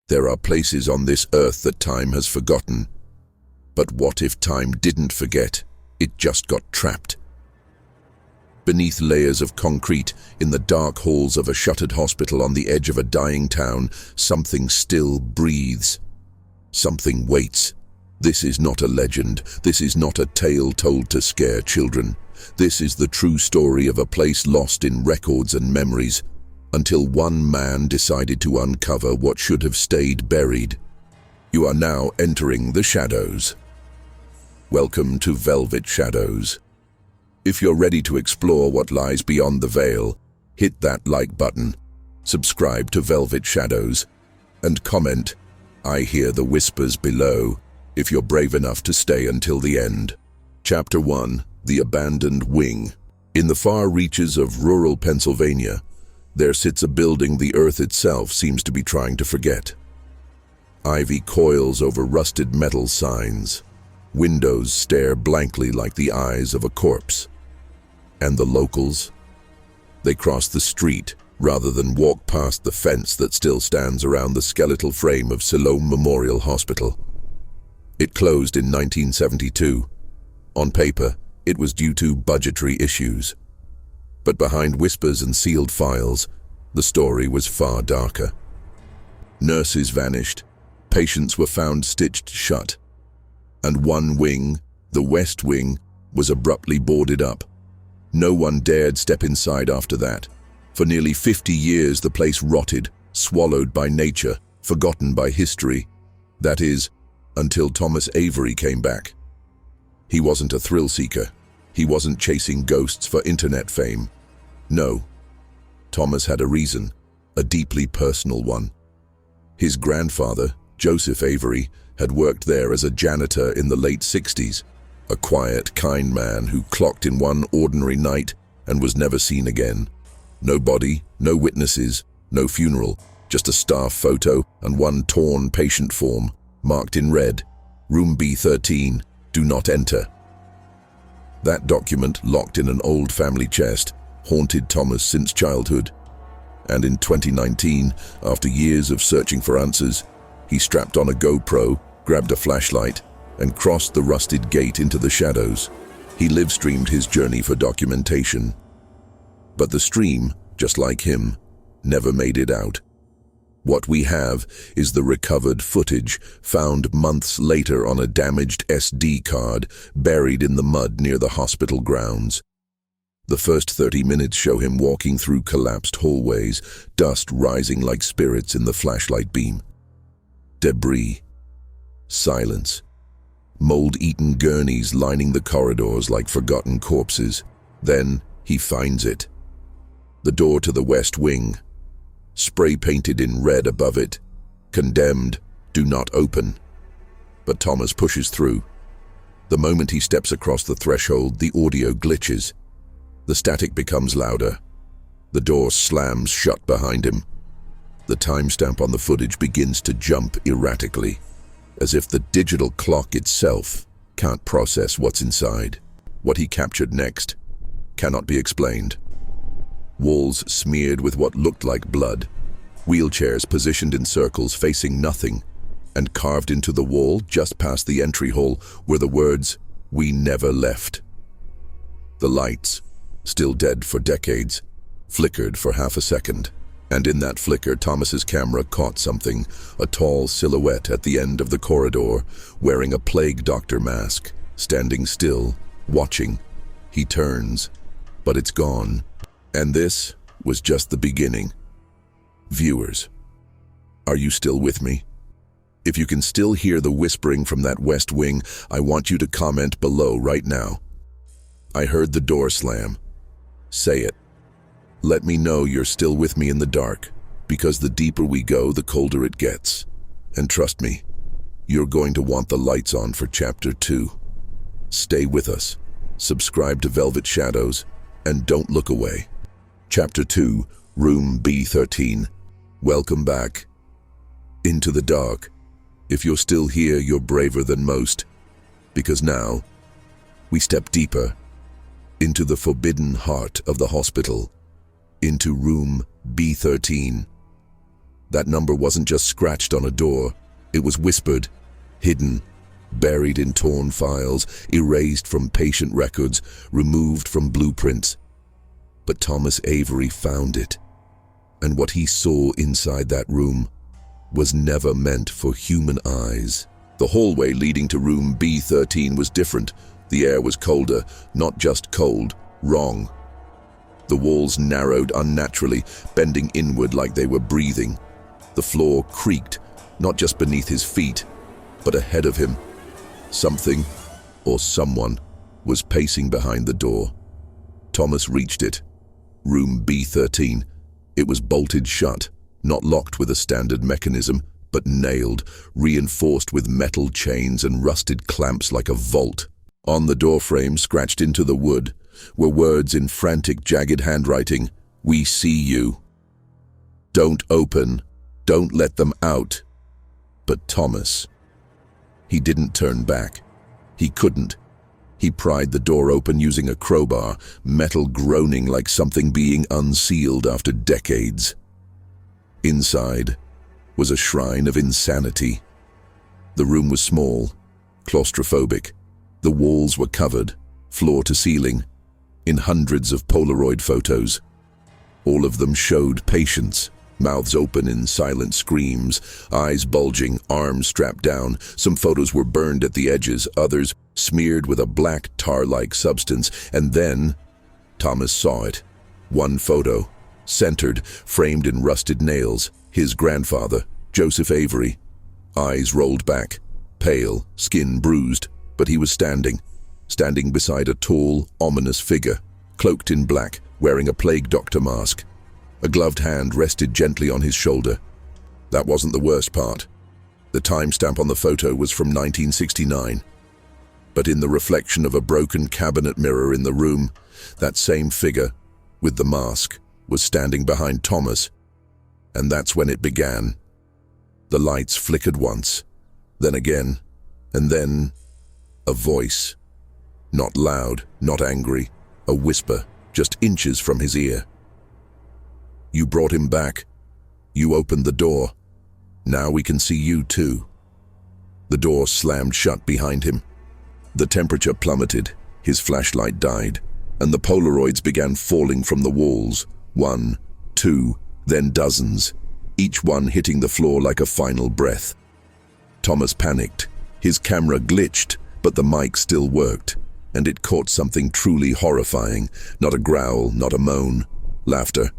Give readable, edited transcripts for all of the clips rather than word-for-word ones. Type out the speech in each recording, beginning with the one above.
There are places on this earth that time has forgotten. But what if time didn't forget? It just got trapped. Beneath layers of concrete, in the dark halls of a shuttered hospital on the edge of a dying town, something still breathes. Something waits. This is not a legend. This is not a tale told to scare children. This is the true story of a place lost in records and memories, until one man decided to uncover what should have stayed buried. You are now entering the shadows. Welcome to Velvet Shadows. If you're ready to explore what lies beyond the veil, hit that like button, subscribe to Velvet Shadows, and comment, "I hear the whispers below," if you're brave enough to stay until the end. Chapter 1: The Abandoned Wing. In the far reaches of rural Pennsylvania, there sits a building the earth itself seems to be trying to forget. Ivy coils over rusted metal signs. Windows stare blankly like the eyes of a corpse. And the locals? They cross the street rather than walk past the fence that still stands around the skeletal frame of Siloam Memorial Hospital. It closed in 1972. On paper, it was due to budgetary issues. But behind whispers and sealed files, the story was far darker. Nurses vanished, patients were found stitched shut, and one wing, the West Wing, was abruptly boarded up. No one dared step inside after that. For nearly 50 years the place rotted, swallowed by nature, forgotten by history. That is, until Thomas Avery came back. He wasn't a thrill-seeker. He wasn't chasing ghosts for internet fame. No. Thomas had a reason, a deeply personal one. His grandfather, Joseph Avery, had worked there as a janitor in the late 60s, a quiet, kind man who clocked in one ordinary night and was never seen again. No body, no witnesses, no funeral, just a staff photo and one torn patient form, marked in red, Room B13, do not enter. That document, locked in an old family chest, haunted Thomas since childhood. And in 2019, after years of searching for answers, he strapped on a GoPro, grabbed a flashlight, and crossed the rusted gate into the shadows. He live-streamed his journey for documentation. But the stream, just like him, never made it out. What we have is the recovered footage found months later on a damaged SD card buried in the mud near the hospital grounds. The first 30 minutes show him walking through collapsed hallways, dust rising like spirits in the flashlight beam. Debris. Silence. Mold-eaten gurneys lining the corridors like forgotten corpses. Then he finds it. The door to the West Wing. Spray-painted in red above it. Condemned, do not open. But Thomas pushes through. The moment he steps across the threshold, the audio glitches. The static becomes louder. The door slams shut behind him. The timestamp on the footage begins to jump erratically, as if the digital clock itself can't process what's inside. What he captured next cannot be explained. Walls smeared with what looked like blood, wheelchairs positioned in circles facing nothing, and carved into the wall just past the entry hall were the words, "We never left." The lights, still dead for decades, flickered for half a second. And in that flicker, Thomas's camera caught something, a tall silhouette at the end of the corridor, wearing a plague doctor mask, standing still, watching. He turns, but it's gone. And this was just the beginning. Viewers, are you still with me? If you can still hear the whispering from that West Wing, I want you to comment below right now. I heard the door slam. Say it. Let me know you're still with me in the dark, because the deeper we go, the colder it gets. And trust me, you're going to want the lights on for Chapter 2. Stay with us, subscribe to Velvet Shadows, and don't look away. Chapter 2, Room B13. Welcome back. Into the dark. If you're still here, you're braver than most, because now we step deeper into the forbidden heart of the hospital, into Room B13. That number wasn't just scratched on a door, it was whispered, hidden, buried in torn files, erased from patient records, removed from blueprints. But Thomas Avery found it, and what he saw inside that room was never meant for human eyes. The hallway leading to room B13 was different. The air was colder, not just cold, wrong. The walls narrowed unnaturally, bending inward like they were breathing. The floor creaked, not just beneath his feet, but ahead of him. Something, or someone, was pacing behind the door. Thomas reached it. Room B13. It was bolted shut, not locked with a standard mechanism, but nailed, reinforced with metal chains and rusted clamps like a vault. On the doorframe, scratched into the wood, were words in frantic, jagged handwriting. "We see you. Don't open. Don't let them out." But Thomas, he didn't turn back. He couldn't. He pried the door open using a crowbar, metal groaning like something being unsealed after decades. Inside was a shrine of insanity. The room was small, claustrophobic. The walls were covered, floor to ceiling, in hundreds of Polaroid photos. All of them showed patients, mouths open in silent screams, eyes bulging, arms strapped down. Some photos were burned at the edges, others smeared with a black tar-like substance. And then Thomas saw it. One photo, centered, framed in rusted nails. His grandfather, Joseph Avery. Eyes rolled back, pale, skin bruised, but he was standing beside a tall, ominous figure, cloaked in black, wearing a plague doctor mask. A gloved hand rested gently on his shoulder. That wasn't the worst part. The timestamp on the photo was from 1969. But in the reflection of a broken cabinet mirror in the room, that same figure, with the mask, was standing behind Thomas. And that's when it began. The lights flickered once, then again, and then a voice. Not loud, not angry, a whisper, just inches from his ear. "You brought him back. You opened the door. Now we can see you too." The door slammed shut behind him. The temperature plummeted, his flashlight died, and the Polaroids began falling from the walls. 1, 2, then dozens, each one hitting the floor like a final breath. Thomas panicked. His camera glitched, but the mic still worked, and it caught something truly horrifying. Not a growl, not a moan. Laughter.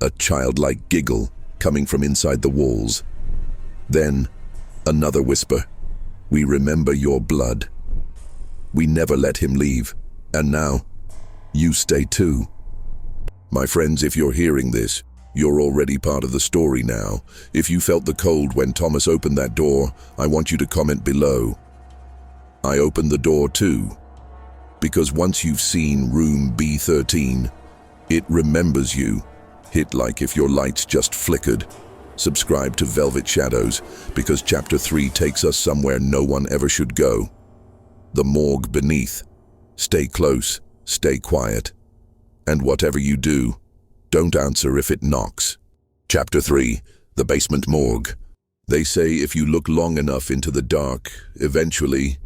A childlike giggle coming from inside the walls. Then, another whisper. "We remember your blood. We never let him leave. And now, you stay too." My friends, if you're hearing this, you're already part of the story now. If you felt the cold when Thomas opened that door, I want you to comment below. I opened the door too. Because once you've seen room B13, it remembers you. Hit like if your lights just flickered. Subscribe to Velvet Shadows, because Chapter 3 takes us somewhere no one ever should go. The morgue beneath. Stay close, stay quiet. And whatever you do, don't answer if it knocks. Chapter 3, The Basement Morgue. They say if you look long enough into the dark, eventually,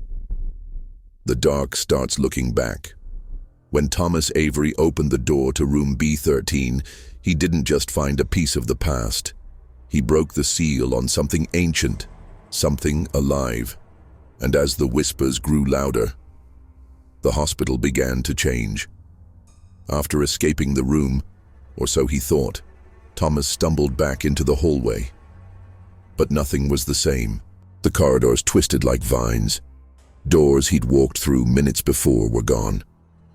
the dark starts looking back. When Thomas Avery opened the door to room B13, he didn't just find a piece of the past. He broke the seal on something ancient, something alive. And as the whispers grew louder, the hospital began to change. After escaping the room, or so he thought, Thomas stumbled back into the hallway. But nothing was the same. The corridors twisted like vines. Doors he'd walked through minutes before were gone.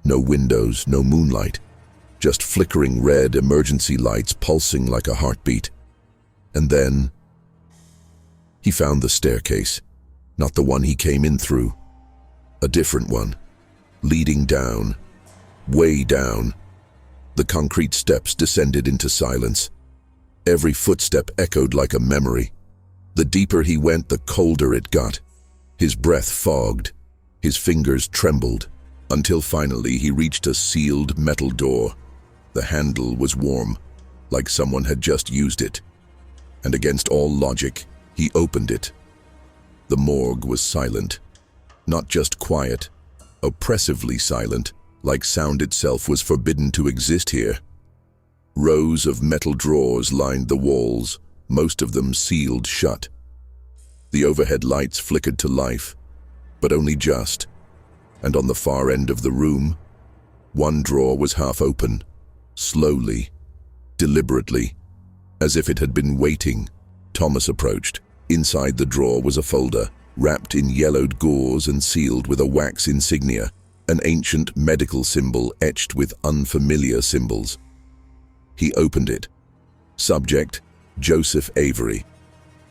No windows, no moonlight. Just flickering red emergency lights pulsing like a heartbeat. And then he found the staircase. Not the one he came in through. A different one. Leading down. Way down. The concrete steps descended into silence. Every footstep echoed like a memory. The deeper he went, the colder it got. His breath fogged. His fingers trembled. Until finally he reached a sealed metal door. The handle was warm, like someone had just used it. and against all logic, he opened it. The morgue was silent. Not just quiet, oppressively silent, like sound itself was forbidden to exist here. Rows of metal drawers lined the walls, most of them sealed shut. The overhead lights flickered to life, but only just, and on the far end of the room, one drawer was half open, slowly, deliberately, as if it had been waiting. Thomas approached. Inside the drawer was a folder, wrapped in yellowed gauze and sealed with a wax insignia, an ancient medical symbol etched with unfamiliar symbols. He opened it. Subject: Joseph Avery.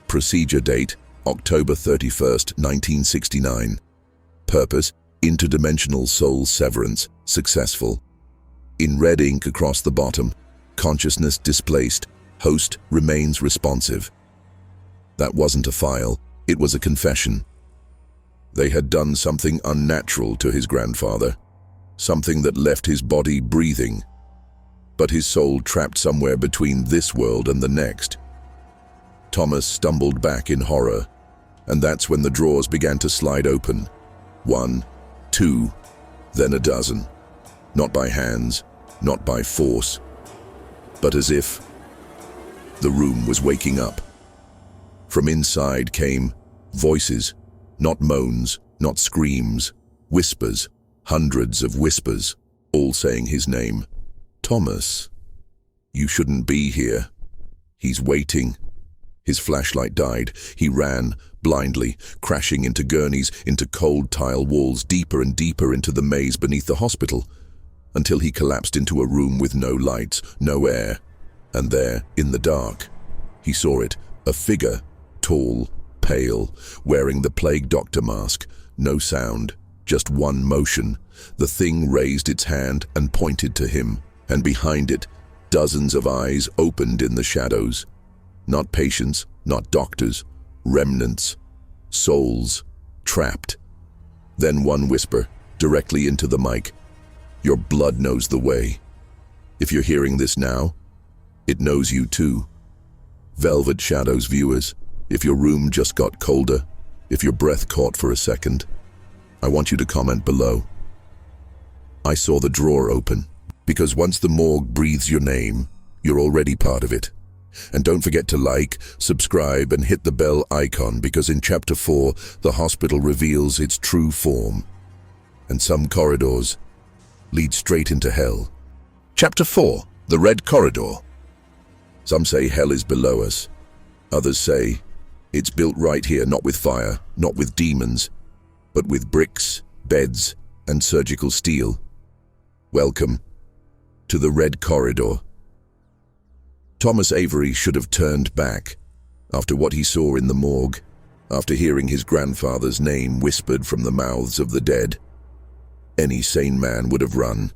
Procedure date: October 31st, 1969. Purpose: interdimensional soul severance, successful. In red ink across the bottom: consciousness displaced, host remains responsive. That wasn't a file, it was a confession. They had done something unnatural to his grandfather, something that left his body breathing, but his soul trapped somewhere between this world and the next. Thomas stumbled back in horror, and that's when the drawers began to slide open. 1, 2, then a dozen. Not by hands, not by force, but as if the room was waking up. From inside came voices, not moans, not screams, whispers, hundreds of whispers, all saying his name. Thomas, you shouldn't be here. He's waiting. His flashlight died. He ran, blindly, crashing into gurneys, into cold tile walls, deeper and deeper into the maze beneath the hospital, until he collapsed into a room with no lights, no air. And there, in the dark, he saw it, a figure, tall, pale, wearing the plague doctor mask, no sound, just one motion. The thing raised its hand and pointed to him, and behind it, dozens of eyes opened in the shadows. Not patients, not doctors, remnants, souls, trapped. Then one whisper, directly into the mic: "Your blood knows the way." If you're hearing this now, it knows you too. Velvet Shadows viewers, if your room just got colder, if your breath caught for a second, I want you to comment below. I saw the drawer open, because once the morgue breathes your name, you're already part of it. And don't forget to like, subscribe, and hit the bell icon, because in Chapter 4, the hospital reveals its true form. And some corridors lead straight into hell. Chapter 4, the Red Corridor. Some say hell is below us. Others say it's built right here, not with fire, not with demons, but with bricks, beds, and surgical steel. Welcome to the Red Corridor. Thomas Avery should have turned back after what he saw in the morgue, after hearing his grandfather's name whispered from the mouths of the dead. Any sane man would have run.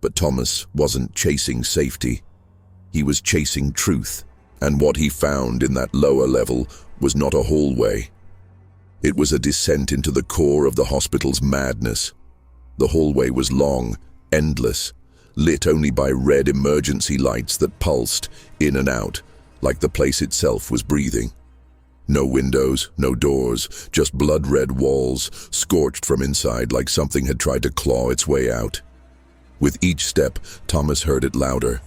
But Thomas wasn't chasing safety. He was chasing truth, and what he found in that lower level was not a hallway. It was a descent into the core of the hospital's madness. The hallway was long, endless, lit only by red emergency lights that pulsed in and out, like the place itself was breathing. No windows, no doors, just blood-red walls, scorched from inside like something had tried to claw its way out. With each step, Thomas heard it louder.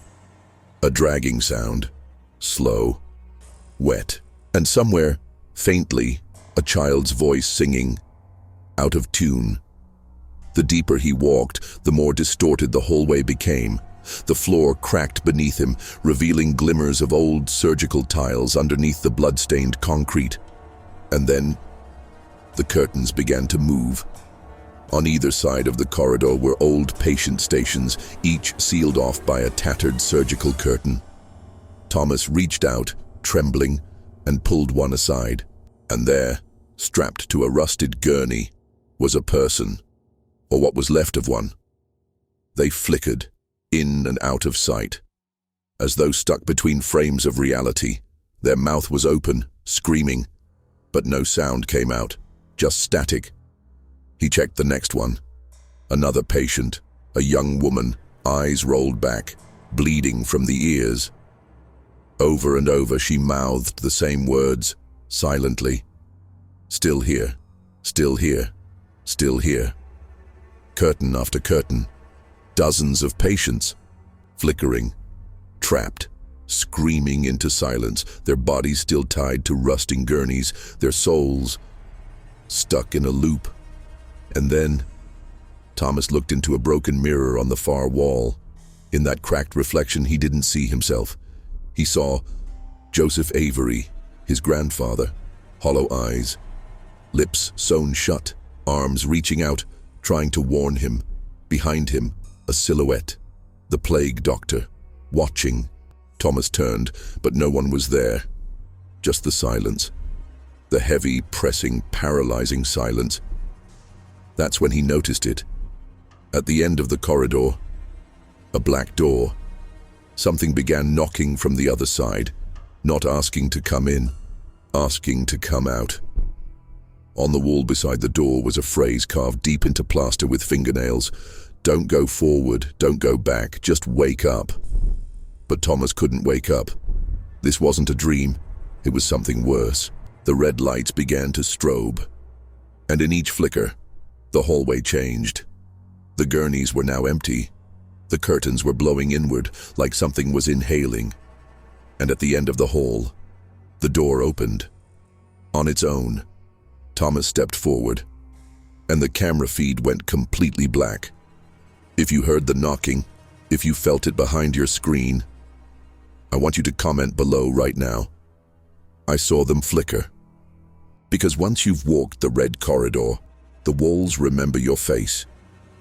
A dragging sound, slow, wet, and somewhere, faintly, a child's voice singing, out of tune. The deeper he walked, the more distorted the hallway became. The floor cracked beneath him, revealing glimmers of old surgical tiles underneath the blood-stained concrete. And then, the curtains began to move. On either side of the corridor were old patient stations, each sealed off by a tattered surgical curtain. Thomas reached out, trembling, and pulled one aside. And there, strapped to a rusted gurney, was a person, or what was left of one. They flickered, in and out of sight, as though stuck between frames of reality. Their mouth was open, screaming, but no sound came out, just static. He checked the next one. Another patient, a young woman, eyes rolled back, bleeding from the ears. Over and over she mouthed the same words, silently. Still here, still here, still here. Curtain after curtain, dozens of patients, flickering, trapped, screaming into silence, their bodies still tied to rusting gurneys, their souls stuck in a loop. And then, Thomas looked into a broken mirror on the far wall. In that cracked reflection, he didn't see himself. He saw Joseph Avery, his grandfather, hollow eyes, lips sewn shut, arms reaching out, trying to warn him. Behind him, a silhouette, the plague doctor, watching. Thomas turned, but no one was there. Just the silence. The heavy, pressing, paralyzing silence. That's when he noticed it. At the end of the corridor, a black door. Something began knocking from the other side, not asking to come in, asking to come out. On the wall beside the door was a phrase carved deep into plaster with fingernails. Don't go forward, don't go back, just wake up. But Thomas couldn't wake up. This wasn't a dream, it was something worse. The red lights began to strobe, and in each flicker, the hallway changed. The gurneys were now empty. The curtains were blowing inward, like something was inhaling. And at the end of the hall, the door opened. On its own, Thomas stepped forward, and the camera feed went completely black. If you heard the knocking, if you felt it behind your screen, I want you to comment below right now. I saw them flicker. Because once you've walked the red corridor, the walls remember your face.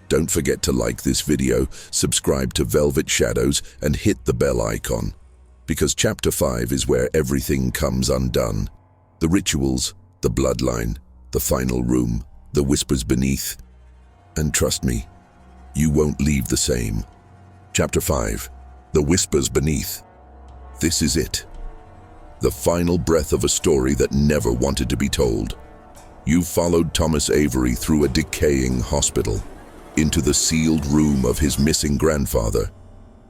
Don't forget to like this video, subscribe to Velvet Shadows, and hit the bell icon. Because Chapter 5 is where everything comes undone. The rituals, the bloodline, the final room, the whispers beneath. And trust me, you won't leave the same. Chapter 5, The Whispers Beneath. This is it. The final breath of a story that never wanted to be told. You followed Thomas Avery through a decaying hospital, into the sealed room of his missing grandfather,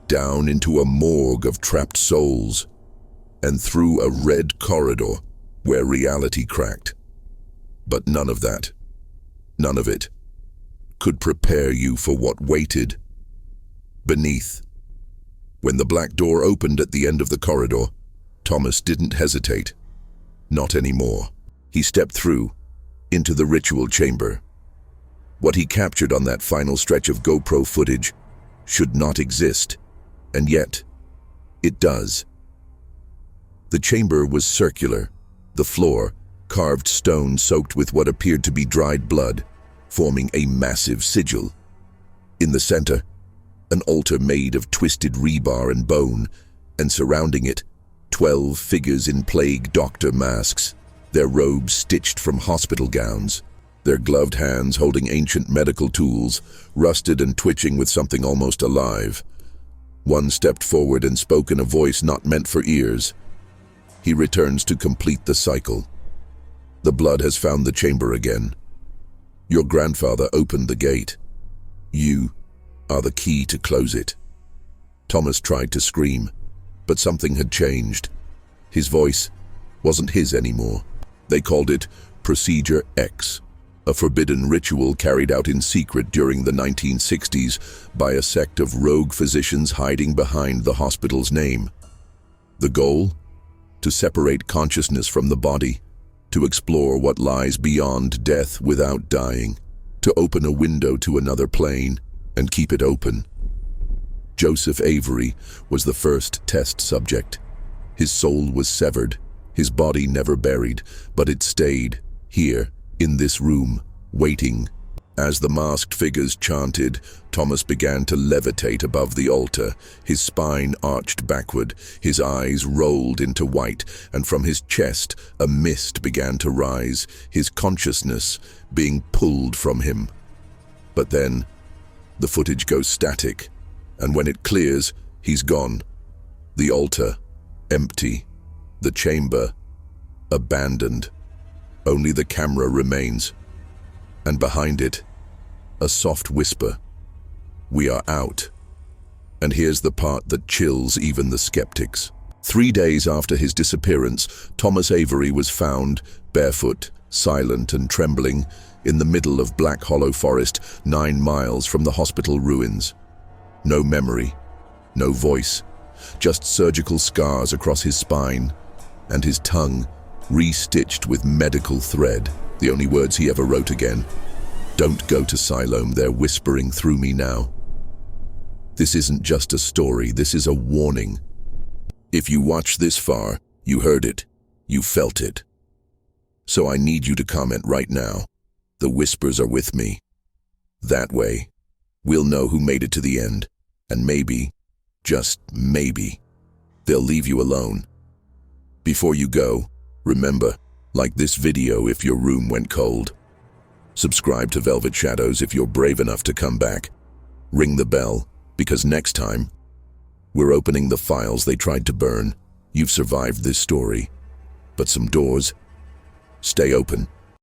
down into a morgue of trapped souls, and through a red corridor where reality cracked. But none of that, none of it, could prepare you for what waited beneath. When the black door opened at the end of the corridor, Thomas didn't hesitate. Not anymore. He stepped through, into the ritual chamber. What he captured on that final stretch of GoPro footage should not exist, and yet, it does. The chamber was circular, the floor, carved stone soaked with what appeared to be dried blood, forming a massive sigil. In the center, an altar made of twisted rebar and bone, and surrounding it, 12 figures in plague doctor masks, their robes stitched from hospital gowns, their gloved hands holding ancient medical tools, rusted and twitching with something almost alive. One stepped forward and spoke in a voice not meant for ears. He returns to complete the cycle. The blood has found the chamber again. Your grandfather opened the gate. You are the key to close it. Thomas tried to scream, but something had changed. His voice wasn't his anymore. They called it Procedure X, a forbidden ritual carried out in secret during the 1960s by a sect of rogue physicians hiding behind the hospital's name. The goal? To separate consciousness from the body, to explore what lies beyond death without dying, to open a window to another plane and keep it open. Joseph Avery was the first test subject. His soul was severed, his body never buried, but it stayed here, in this room, waiting. As the masked figures chanted, Thomas began to levitate above the altar, his spine arched backward, his eyes rolled into white, and from his chest a mist began to rise, his consciousness being pulled from him. But then, the footage goes static, and when it clears, he's gone. The altar, empty. The chamber, abandoned. Only the camera remains. And behind it, a soft whisper. We are out. And here's the part that chills even the skeptics. 3 days after his disappearance, Thomas Avery was found, barefoot, silent and trembling, in the middle of Black Hollow Forest, 9 miles from the hospital ruins. No memory, no voice, just surgical scars across his spine, and his tongue re-stitched with medical thread. The only words he ever wrote again: "Don't go to Siloam, they're whispering through me now." This isn't just a story, this is a warning. If you watched this far, you heard it, you felt it. So I need you to comment right now. The whispers are with me. That way, we'll know who made it to the end, and maybe, just maybe, they'll leave you alone. Before you go, remember, like this video if your room went cold. Subscribe to Velvet Shadows if you're brave enough to come back. Ring the bell, because next time, we're opening the files they tried to burn. You've survived this story, but some doors stay open.